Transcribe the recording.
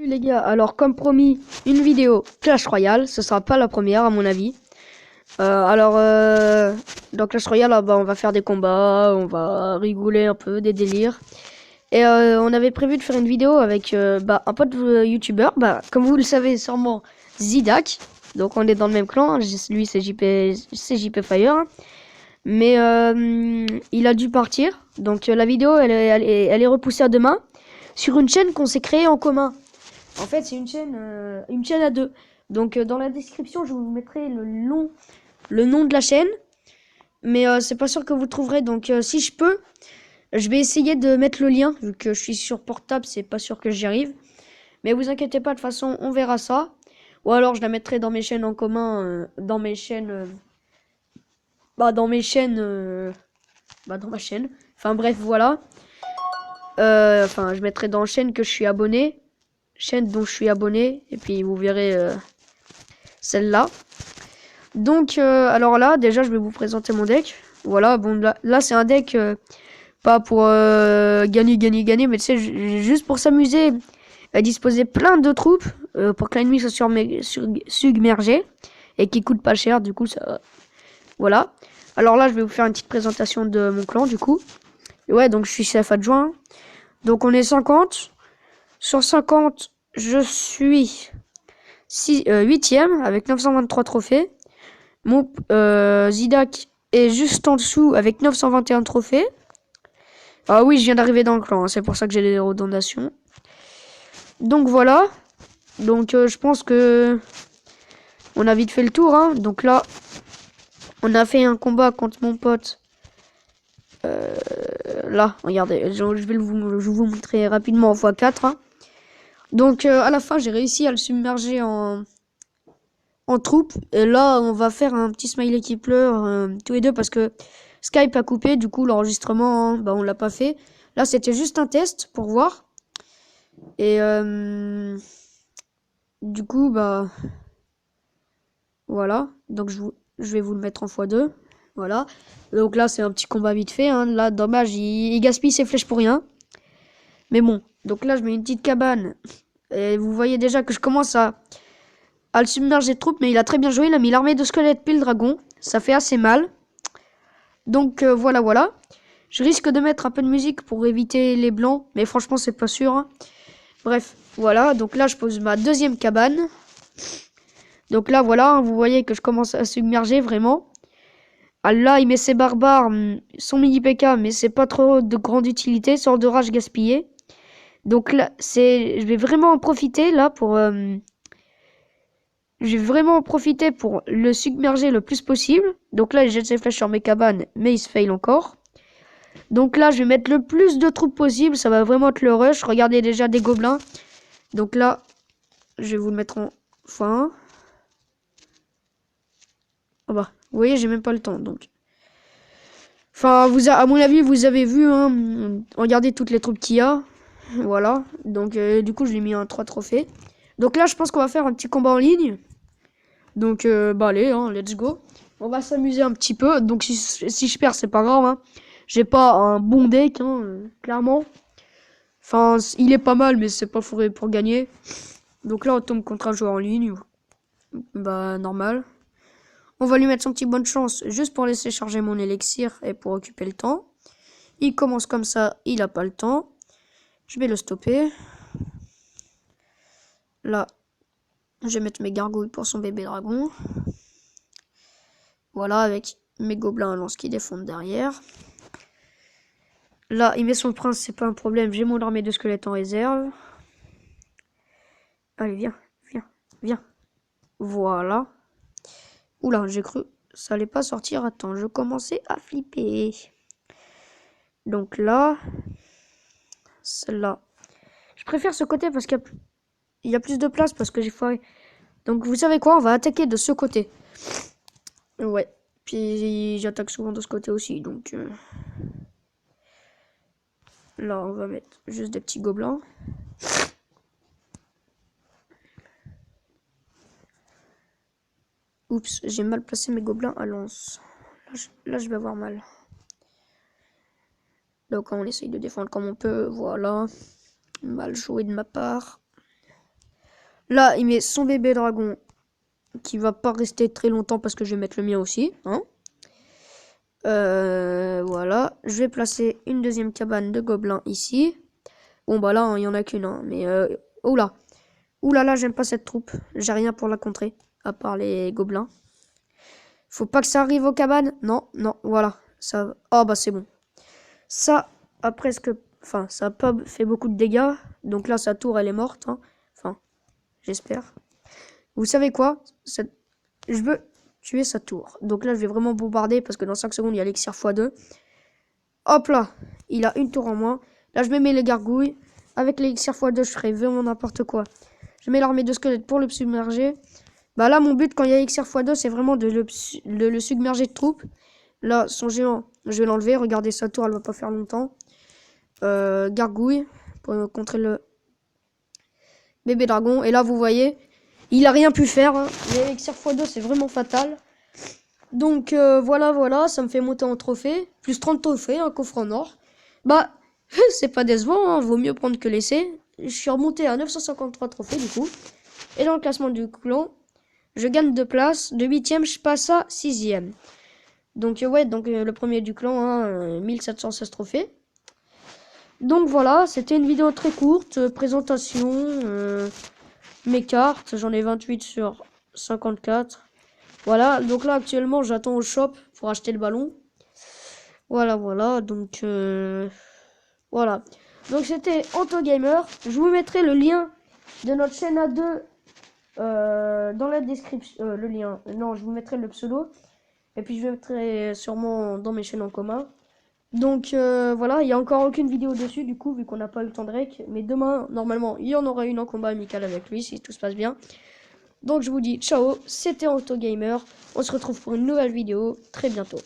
les gars, alors comme promis, une vidéo Clash Royale, ce sera pas la première à mon avis. Dans Clash Royale, bah, on va faire des combats, on va rigoler un peu, des délires. Et on avait prévu de faire une vidéo avec un pote youtubeur, comme vous le savez sûrement, Zidak. Donc on est dans le même clan, lui c'est JP Fire. Mais il a dû partir, donc la vidéo elle est repoussée à demain sur une chaîne qu'on s'est créée en commun. En fait, c'est une chaîne à deux. Donc, dans la description, je vous mettrai le nom de la chaîne. Mais c'est pas sûr que vous trouverez. Donc, si je peux, je vais essayer de mettre le lien. Vu que je suis sur portable, c'est pas sûr que j'y arrive. Mais vous inquiétez pas, de toute façon, on verra ça. Ou alors, je la mettrai dans mes chaînes en commun. Dans mes chaînes. Dans mes chaînes. Dans ma chaîne. Enfin, bref, voilà. Je mettrai dans la chaîne que je suis abonné. Chaîne dont je suis abonné, et puis vous verrez celle-là. Donc alors là déjà je vais vous présenter mon deck. Voilà, bon là c'est un deck pas pour gagner, mais tu sais juste pour s'amuser à disposer plein de troupes pour que l'ennemi soit submergé et qui coûte pas cher, du coup ça voilà. Alors là je vais vous faire une petite présentation de mon clan du coup. Et ouais, donc je suis chef adjoint. Donc on est 50. Sur 50, je suis 8ème avec 923 trophées. Mon Zidak est juste en dessous avec 921 trophées. Ah oui, je viens d'arriver dans le clan, hein, c'est pour ça que j'ai les redondations. Donc voilà. Donc je pense que on a vite fait le tour. Hein. Donc là, on a fait un combat contre mon pote. Là, regardez, je vais vous montrer rapidement en x4. Hein. Donc à la fin, j'ai réussi à le submerger en troupe. Et là, on va faire un petit smiley qui pleure tous les deux parce que Skype a coupé. Du coup, l'enregistrement, on l'a pas fait. Là, c'était juste un test pour voir. Et du coup, voilà. Donc, je vais vous le mettre en x2. Voilà. Donc là, c'est un petit combat vite fait. Hein. Là, dommage, il gaspille ses flèches pour rien. Mais bon. Donc là, je mets une petite cabane. Et vous voyez déjà que je commence à le submerger de troupes, mais il a très bien joué. Il a mis l'armée de squelettes puis le dragon. Ça fait assez mal. Donc voilà. Je risque de mettre un peu de musique pour éviter les blancs, mais franchement c'est pas sûr. Hein. Bref, voilà. Donc là je pose ma deuxième cabane. Donc là voilà, hein, vous voyez que je commence à submerger vraiment. Ah, là il met ses barbares, son mini PK, mais c'est pas trop de grande utilité, sort de rage gaspillé. Donc là je vais vraiment en profiter là pour... Je vais vraiment en profiter pour le submerger le plus possible. Donc là, il jette ses flèches sur mes cabanes, mais il se fail encore. Donc là, je vais mettre le plus de troupes possible. Ça va vraiment être le rush. Regardez déjà des gobelins. Donc là, je vais vous le mettre en x1. Oh vous voyez, j'ai même pas le temps. Donc, à mon avis, vous avez vu. Hein, regardez toutes les troupes qu'il y a. Voilà. Donc, du coup, je l'ai mis en 3 trophées. Donc là, je pense qu'on va faire un petit combat en ligne. Donc, allez, hein, let's go. On va s'amuser un petit peu. Donc, si je perds, c'est pas grave. Hein. J'ai pas un bon deck, hein, clairement. Enfin, il est pas mal, mais c'est pas fourré pour gagner. Donc là, on tombe contre un joueur en ligne. Normal. On va lui mettre son petit bonne chance, juste pour laisser charger mon élixir et pour occuper le temps. Il commence comme ça, il a pas le temps. Je vais le stopper. Là, je vais mettre mes gargouilles pour son bébé dragon. Voilà, avec mes gobelins à lance qui défendent derrière. Là, il met son prince, c'est pas un problème. J'ai mon armée de squelettes en réserve. Allez, viens. Voilà. Oula, j'ai cru ça allait pas sortir. Attends, je commençais à flipper. Donc là, celle-là. Je préfère ce côté parce qu'il y a plus de place parce que j'ai foiré. Donc vous savez quoi, on va attaquer de ce côté. Ouais. Puis j'attaque souvent de ce côté aussi, donc... Là, on va mettre juste des petits gobelins. Oups, j'ai mal placé mes gobelins à lance. Là, je vais avoir mal. Donc, on essaye de défendre comme on peut. Voilà. Mal joué de ma part. Là, il met son bébé dragon qui va pas rester très longtemps parce que je vais mettre le mien aussi. Hein. Voilà. Je vais placer une deuxième cabane de gobelins ici. Bon, bah là, il y en a qu'une. Hein, mais oula. Oula là, j'aime pas cette troupe. J'ai rien pour la contrer. À part les gobelins. Faut pas que ça arrive aux cabanes. Non, non, voilà. Ça... Oh, bah c'est bon. Ça a presque... Enfin, ça a pas fait beaucoup de dégâts. Donc là, sa tour, elle est morte. Hein. Enfin, j'espère. Vous savez quoi? Je veux tuer sa tour. Donc là, je vais vraiment bombarder parce que dans 5 secondes, il y a l'élixir x2. Hop là, il a une tour en moins. Là, je me mets les gargouilles. Avec l'élixir x2, je ferai vraiment n'importe quoi. Je mets l'armée de squelettes pour le submerger. Bah là, mon but, quand il y a l'élixir x2, c'est vraiment de le submerger de troupes. Là, son géant, je vais l'enlever. Regardez, sa tour, elle va pas faire longtemps. Gargouille pour contrer le bébé dragon. Et là, vous voyez, il a rien pu faire. Hein. L'élixir x2, c'est vraiment fatal. Donc, voilà, ça me fait monter en trophée. Plus 30 trophées, un coffre en or. Bah, c'est pas décevant, hein. Vaut mieux prendre que laisser. Je suis remonté à 953 trophées, du coup. Et dans le classement du clan, je gagne 2 places. De 8ème, je passe à 6ème. Donc, ouais, le premier du clan, hein, 1716 trophées. Donc voilà, c'était une vidéo très courte, présentation, mes cartes, j'en ai 28 sur 54. Voilà, donc là actuellement j'attends au shop pour acheter le ballon. Voilà, donc voilà. Donc c'était AutoGamer, je vous mettrai le lien de notre chaîne à deux dans la description, le lien, non je vous mettrai le pseudo, et puis je mettrai sûrement dans mes chaînes en commun. Donc voilà, il n'y a encore aucune vidéo dessus du coup vu qu'on n'a pas eu le temps de rec. Mais demain, normalement, il y en aura une en combat amical avec lui si tout se passe bien. Donc je vous dis ciao, c'était AutoGamer. On se retrouve pour une nouvelle vidéo très bientôt.